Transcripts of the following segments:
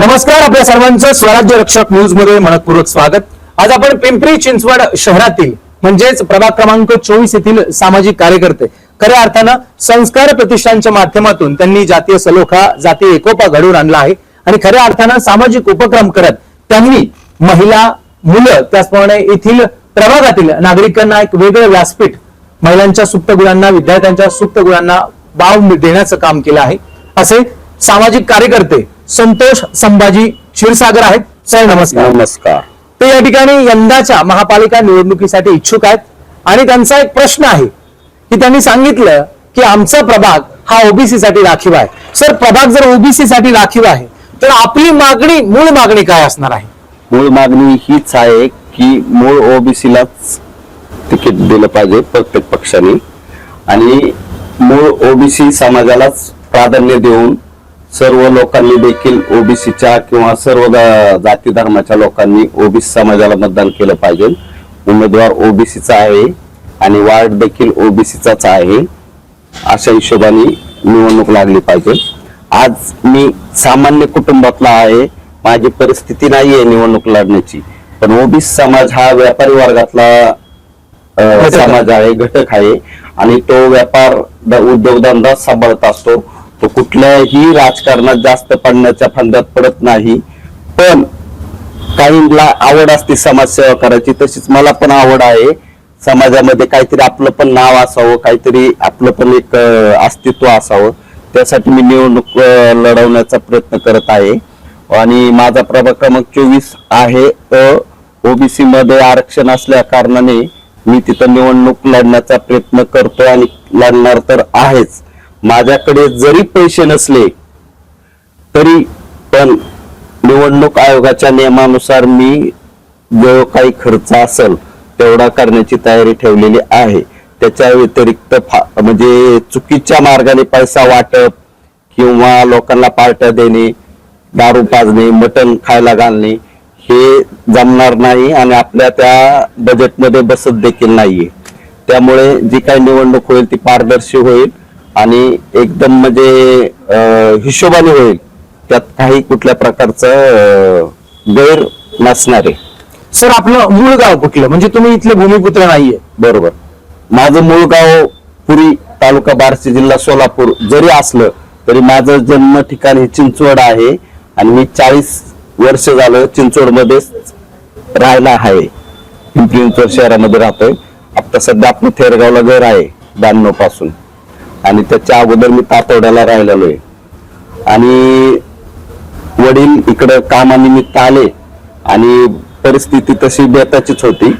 नमस्कार, आपल्या सर्वांचं स्वराज्य रक्षक न्यूज मध्ये मनपूर्वक स्वागत। आज आपण पिंपरी चिंचवड शहरातील म्हणजेच प्रभाग क्रमांक 24 येथील सामाजिक कार्यकर्ते खऱ्या अर्थानं संस्कार प्रतिष्ठानच्या माध्यमातून त्यांनी जातीय सलोखा, जातीय एकोपा घडवून आणला आहे आणि खऱ्या अर्थानं सामाजिक उपक्रम करत त्यांनी महिला, मुलं, त्याचप्रमाणे येथील प्रभागातील नागरिकांना एक वेगळं व्यासपीठ, महिलांच्या सुप्त गुणांना, विद्यार्थ्यांच्या सुप्त गुणांना वाव देण्याचं काम केलं आहे। असे सामाजिक कार्यकर्ते संतोष संभाजी क्षीरसागर आहेत। सर नमस्कार। नमस्कार। ते या ठिकाणी यंदाच्या महापालिका निवडणुकीसाठी इच्छुक आहेत आणि त्यांचा एक प्रश्न आहे की त्यांनी सांगितलं की आमचा प्रभाग हा ओबीसी साठी राखीव आहे। सर, प्रभाग जर ओबीसी साठी राखीव आहे तर आपली मागणी, मूळ मागणी काय असणार आहे? मूळ मागणी हीच आहे की मूळ ओबीसीलाच तिकीट दिलं पाहिजे प्रत्येक पक्षाने आणि मूळ ओबीसी समाजालाच प्राधान्य देऊन सर्व लोकांनी देखील ओबीसीच्या किंवा सर्व जाती धर्माच्या लोकांनी ओबीसी समाजाला मतदान केलं पाहिजे। उमेदवार ओबीसीचा आहे आणि वार्ड देखील ओबीसीचाच आहे, अशा हिशोबाने निवडणूक लागली पाहिजे। आज मी सामान्य कुटुंबातला आहे, माझी परिस्थिती नाहीये निवडणूक लढण्याची, पण ओबीसी समाज हा व्यापारी वर्गातला समाज आहे, घटक आहे आणि तो व्यापार उद्योगधंदा सांभाळत असतो। तो कुठल्याही राजकारणात जास्त पडण्याच्या फंदात पडत नाही, पण काहींना आवड असते समाजसेवा करायची, तशीच मला पण आवड आहे। समाजामध्ये काहीतरी आपलं पण नाव असावं, काहीतरी आपलं पण एक अस्तित्व असावं, त्यासाठी मी निवडणूक लढवण्याचा प्रयत्न करत आहे आणि माझा प्रभाग क्रमांक 24 आहे। ओबीसी मध्ये आरक्षण असल्या कारणाने मी तिथं निवडणूक लढण्याचा प्रयत्न करतो आणि लढणार तर आहेच। माझ्याकडे जरी पैसे नसले तरी पण निवडणूक आयोगाच्या नियमानुसार मी जो काही खर्च असेल तेवढा करण्याची तयारी ठेवलेली आहे। त्याच्या व्यतिरिक्त म्हणजे चुकीच्या मार्गाने पैसा वाटप किंवा लोकांना पार्ट्या देणे, दारू पाजणे, मटण खायला घालणे हे जमणार नाही आणि आपल्या त्या बजेटमध्ये बसत देखील नाहीये। त्यामुळे जी काही निवडणूक होईल ती पारदर्शी होईल आणि एकदम म्हणजे हिशोबाने होईल, त्यात काही कुठल्या प्रकारचं गैर नसणार आहे। सर, आपलं मूळ गाव कुठलं? म्हणजे तुम्ही इथले भूमिपुत्र नाहीये? बरोबर, माझं मूळ गाव पुरी, तालुका बार्शी, जिल्हा सोलापूर जरी असलं तरी माझं जन्म ठिकाण हे चिंचवड आहे आणि मी 40 वर्ष झालं चिंचवड मध्ये राहायला आहे। पिंपरी चिंचवड शहरामध्ये राहतोय। आता सध्या आपलं थेरगावला घर आहे 92 पासून आणि त्याच्या अगोदर मी तातोड्याला राहिलेलो आहे आणि वडील इकडं कामानिमित्त आले आणि परिस्थिती तशी बेताचीच होती।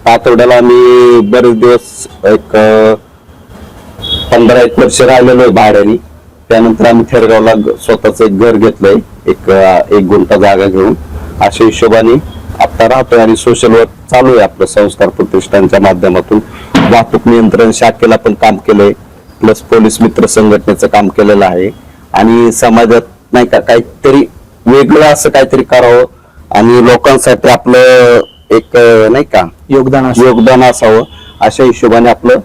तातोड्याला मी बरेच दिवस एक 15-1 वर्ष राहिलेलो आहे भाड्याने। त्यानंतर आम्ही थेरगावला स्वतःच एक घर घेतलंय, एक गुंठा जागा घेऊन। अशा हिशोबाने आता राहतोय आणि सोशल वर्क चालू आहे आपलं संस्कार प्रतिष्ठानच्या माध्यमातून। वाहतूक नियंत्रण शाखेला पण काम केलंय, प्लस पोलीस मित्र संघटनेचं काम केलेलं आहे आणि समाजात नाही का काहीतरी वेगळं असं काहीतरी करावं आणि लोकांसाठी आपलं एक नाही का योगदान असावं, अशा हिशोबाने आपलं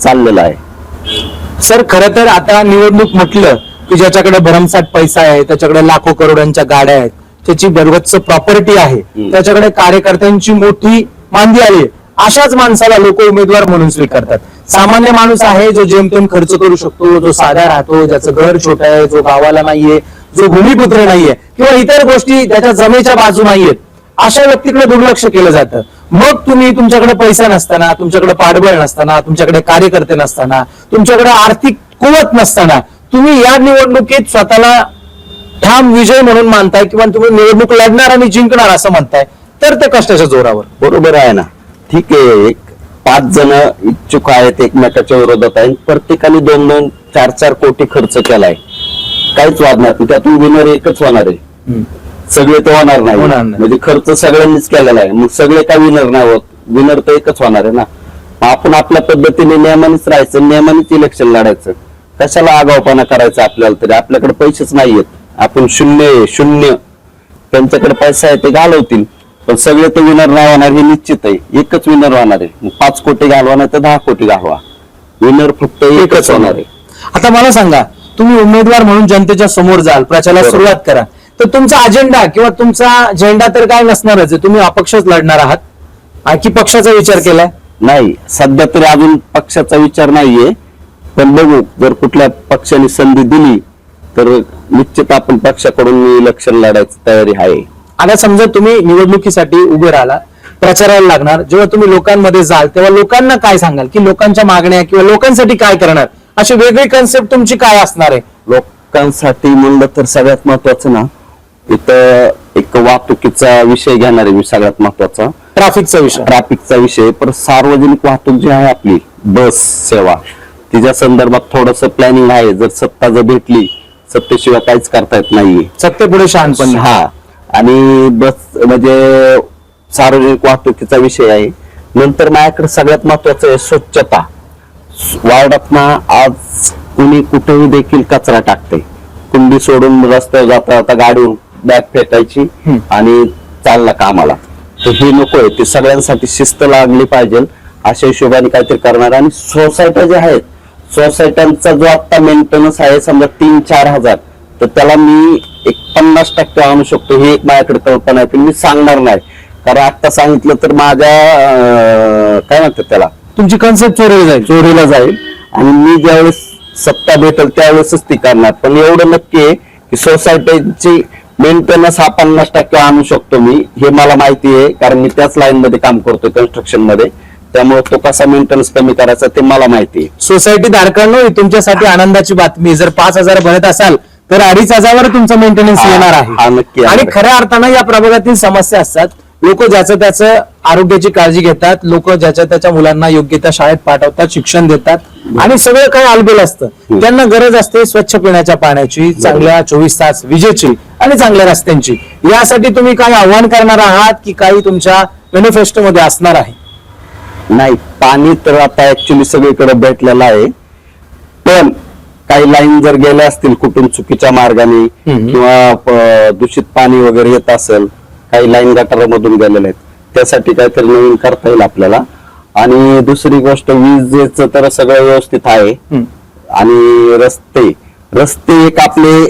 चाललेलं आहे। सर, खरं तर आता निवडणूक म्हटलं की ज्याच्याकडे भरमसाठ पैसा आहे, त्याच्याकडे लाखो करोडांच्या गाड्या आहेत, त्याची बरवच्च प्रॉपर्टी आहे, त्याच्याकडे कार्यकर्त्यांची मोठी मांदी आली, अशाच माणसाला लोक उमेदवार म्हणून स्वीकारतात। सामान्य माणूस आहे जो जेमतेम खर्च करू शकतो, जो साधा राहतो, ज्याचं घर छोटं आहे, जो गावाला नाहीये, जो भूमिपुत्र नाहीये किंवा इतर गोष्टी त्याच्या जमेच्या बाजू नाहीयेत, अशा व्यक्तीकडे दुर्लक्ष केलं जातं। मग तुम्ही तुमच्याकडे पैसा नसताना, तुमच्याकडे पाठबळ नसताना, तुमच्याकडे कार्यकर्ते नसताना, तुमच्याकडे आर्थिक कुवत नसताना तुम्ही या निवडणुकीत स्वतःला ठाम विजय म्हणून मानताय किंवा तुम्ही निवडणूक लढणार आणि जिंकणार असं म्हणताय, तर ते कष्टाच्या जोरावर। बरोबर आहे ना? ठीक आहे, 5 जण इच्छुक आहेत, एकमेकाच्या विरोधात आहेत, प्रत्येकाने 2-2, 4-4 कोटी खर्च केलाय, काहीच वाद नाही। त्यातून विनर एकच होणार आहे, सगळे तर होणार नाही। म्हणजे खर्च सगळ्यांनीच केलेला आहे, मग सगळे काय विनर नाही होत? विनर तर एकच होणार आहे ना। आपण आपल्या पद्धतीने नियमानेच राहायचं, नियमानेच इलेक्शन लढायचं, कशाला आगाऊपणा करायचा? आपल्याला तरी आपल्याकडे पैसेच नाहीयेत, आपण शून्य, त्यांच्याकडे पैसा आहे ते घालवतील, पण सगळे तर विनर नाही होणार हे निश्चित आहे। एकच विनर होणार आहे, 5 कोटी घालवा नाही तर 10 कोटी घालवा, विनर फक्त एकच होणार आहे। आता मला सांगा, तुम्ही उमेदवार म्हणून जनतेच्या समोर जाल, प्रचाराला सुरुवात करा, तर तुमचा अजेंडा किंवा तुमचा झेंडा तर काय नसणारच आहे, तुम्ही अपक्षच लढणार आहात की पक्षाचा विचार केलाय? नाही, सध्या तरी अजून पक्षाचा विचार नाहीये, पण बघू, जर कुठल्या पक्षाने संधी दिली तर निश्चित आपण पक्षाकडून इलेक्शन लढायची तयारी आहे. आता समजा तुम्ही निवडणुकीसाठी उभे राहिला, प्रचाराला लागणार, जेव्हा तुम्ही लोकांमध्ये जाल तेव्हा लोकांना काय सांगाल की लोकांच्या मागण्या किंवा लोकांसाठी काय करणार, अशी वेगळी कन्सेप्ट तुमची काय असणार आहे? लोकांसाठी म्हणलं तर सगळ्यात महत्वाचं ना, इथं एक वाहतुकीचा विषय घेणार आहे मी, सगळ्यात महत्वाचा ट्रॅफिकचा विषय. ट्रॅफिकचा विषय. पण सार्वजनिक वाहतूक जी आहे आपली बस सेवा, तिच्या संदर्भात थोडस प्लॅनिंग आहे. जर सत्ता जर भेटली, सत्तेशिवाय काहीच करता येत नाहीये. सत्तेपुढे शहाणपण. हा, आणि बस म्हणजे सार्वजनिक वाहतुकीचा विषय आहे. नंतर माझ्याकडे सगळ्यात महत्वाचं आहे स्वच्छता. वार्डात ना आज कुणी कुठेही देखील कचरा टाकते, कुंडी सोडून रस्त्यावर जाता जाता गाडीवर बॅग फेकायची आणि चालला कामाला. तर हे नकोय, ते सगळ्यांसाठी शिस्त लागली पाहिजे अशा हिशोबाने काहीतरी करणार. आणि सोसायट्या ज्या आहेत, सोसायट्यांचा जो आता मेंटेनन्स आहे समजा 3-4 हजार, तर त्याला मी एक 50% आणू शकतो. ही एक माझ्याकडे कल्पना आहे, पण मी सांगणार नाही, कारण आता सांगितलं तर माझ्या काय म्हणतात त्याला, तुमची कन्सेप्ट चोरीला जाईल. आणि मी ज्यावेळेस सत्ता भेटेल त्यावेळेसच ती करणार. पण एवढं नक्की आहे की सोसायटीची मेंटेनन्स हा 50% आणू शकतो मी, हे मला माहिती आहे, कारण मी त्याच लाईन मध्ये काम करतोय, कन्स्ट्रक्शन मध्ये. त्यामुळे तो कसा मेंटेनन्स कमी करायचा ते मला माहिती आहे. सोसायटी धारकांनो, ही तुमच्यासाठी आनंदाची बातमी. जर 5,000 भरत असाल तर 2,500 तुमचा मेंटेनन्स येणार हा, आहे. नक्की. आणि खऱ्या अर्थानं या प्रभागातील समस्या असतात. लोक ज्याचं त्याचं आरोग्याची काळजी घेतात, लोक ज्याच्या त्याच्या मुलांना योग्य त्या शाळेत पाठवतात, शिक्षण देतात, आणि सगळं काही आलबेल असतं. त्यांना गरज असते स्वच्छ पिण्याच्या पाण्याची, चांगल्या 24 तास विजेची आणि चांगल्या रस्त्यांची. यासाठी तुम्ही काही आव्हान करणार आहात की काही तुमच्या मॅनिफेस्टो मध्ये असणार आहे? नाही, पाणी तर आता ऍक्च्युली सगळीकडे भेटलेलं आहे, पण काही लाईन जर गेल्या असतील कुठून चुकीच्या मार्गाने किंवा दूषित पाणी वगैरे येत असेल, काही लाईन गटारामधून गेलेले आहेत, त्यासाठी काहीतरी नवीन करता येईल आपल्याला. आणि दुसरी गोष्ट, विजेचं तर सगळं व्यवस्थित आहे. आणि रस्ते एक आपले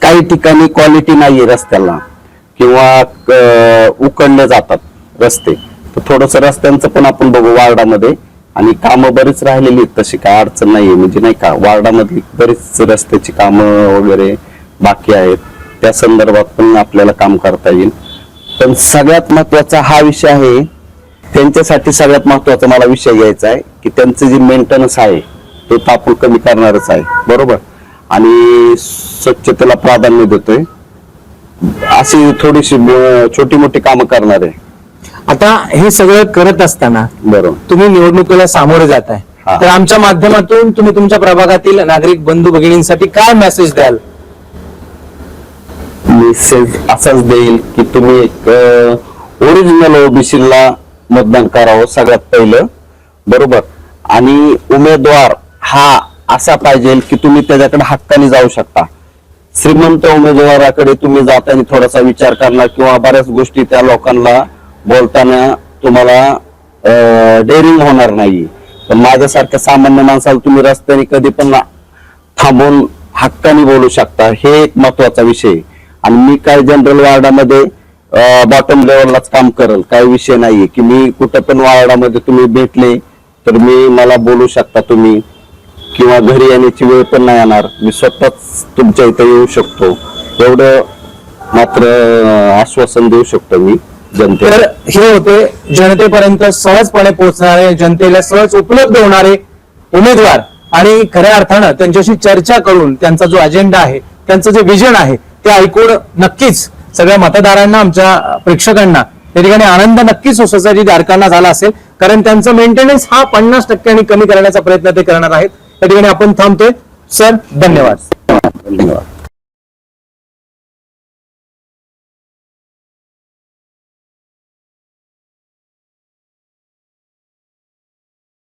काही ठिकाणी क्वालिटी नाहीये रस्त्याला, किंवा उकडले जातात रस्ते. तर थोडस रस्त्यांचं पण आपण बघू वार्डामध्ये. आणि कामं बरीच राहिलेली आहेत, तशी काय अडचण नाहीये, म्हणजे नाही का, वार्डामधली बरीच रस्त्याची कामं वगैरे बाकी आहेत, त्या संदर्भात पण आपल्याला काम करता येईल. पण सगळ्यात महत्वाचा हा विषय आहे, त्यांच्यासाठी सगळ्यात महत्वाचा मला विषय घ्यायचा आहे की त्यांचं जे मेंटेनन्स आहे ते तर आपण कमी करणारच आहे, बरोबर. आणि स्वच्छतेला प्राधान्य देतोय, अशी थोडीशी छोटी मोठी कामं करणार आहे. आता हे सगळं करत असताना बरोबर, तुम्ही निवडणुकीला सामोरे जात आहे, हा. तर आमच्या माध्यमातून तुम्ही तुमच्या प्रभागातील नागरिक बंधू भगिनींसाठी काय मेसेज द्याल? मेसेज असाच देईल की तुम्ही एक ओरिजिनल ओबीसीला मतदान करावं सगळ्यात पहिलं, बरोबर. आणि उमेदवार हा असा पाहिजे की तुम्ही त्याच्याकडे हक्काने जाऊ शकता. श्रीमंत उमेदवाराकडे तुम्ही जाताना थोडासा विचार करणार, किंवा बऱ्याच गोष्टी त्या लोकांना बोलताना तुम्हाला डेअरिंग होणार नाही. पण माझ्यासारख्या सामान्य माणसाला तुम्ही रस्त्याने कधी पण थांबून हक्काने बोलू शकता, हे एक महत्वाचा विषय. आणि मी काय जनरल वार्डामध्ये बॉटम लेवललाच काम करेल, काही विषय नाहीये की मी कुठं पण वार्डामध्ये तुम्ही भेटले तर मला बोलू शकता तुम्ही, किंवा घरी येण्याची वेळ पण नाही येणार, मी स्वतःच तुमच्या इथे येऊ शकतो, एवढं मात्र आश्वासन देऊ शकतो मी जनतेला. तर हे होते जनतेपर्यंत सहजपणे पोहोचणारे, जनतेला सहज उपलब्ध होणारे उमेदवार. आणि खऱ्या अर्थानं त्यांच्याशी चर्चा करून त्यांचा जो अजेंडा आहे, त्यांचं जे विजन आहे ते ऐकून नक्कीच सगळ्या मतदारांना, आमच्या प्रेक्षकांना या ठिकाणी आनंद नक्कीच सोसायटी धारकांना झाला असेल, कारण त्यांचं मेंटेनन्स हा 50% कमी करण्याचा प्रयत्न ते करणार आहेत. या ठिकाणी आपण थांबतोय. सर, धन्यवाद. धन्यवाद.